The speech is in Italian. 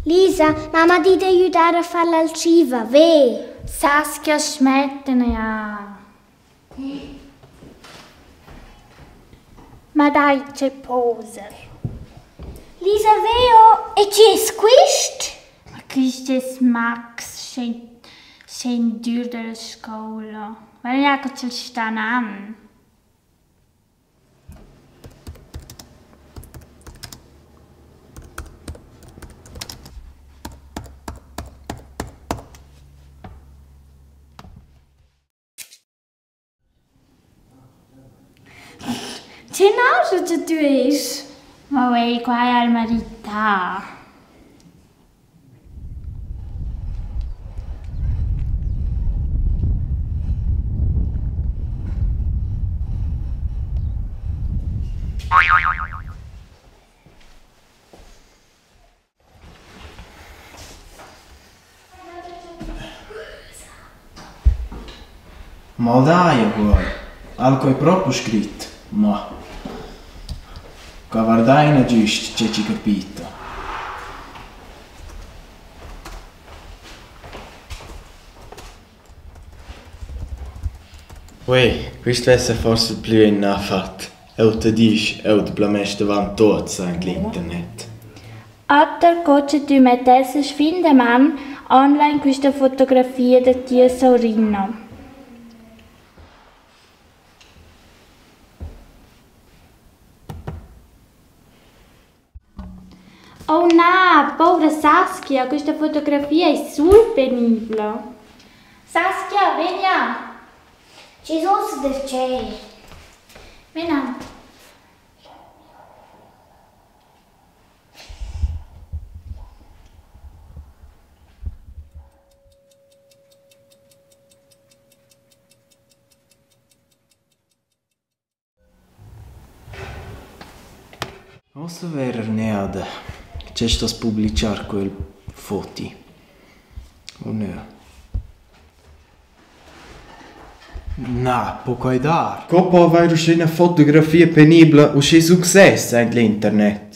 Lisa, mamma ti deve aiutare a fare l'archiva, ve? Saskia, smettene ja. Ma dai, c'è poser. Lisa, veo? E ci è squished? Ma questo è Max, c'è in dur della scuola. Ma non che ci stanno an. C'è naso che tu és? Ma vuoi qua è al marità. Ma dai, poi, alco è proprio scritto, ma... Guardai non giusto, c'è ci capito. Ui, questo è forse più innafatto. E ti dici, e ti blamesti davanti a tutti all'internet. Alter coce tu mettessi fin de man online questa fotografia di tia Saurino. Oh no, povera Saskia, questa fotografia è sul penibile. Saskia, vieni a. Ci sono del cielo. Vieni a. Posso avere neada. C'è sto a pubblicare quel foti. O no? No, può dar. Come può avere una fotografia penibile o c'è successo all'internet?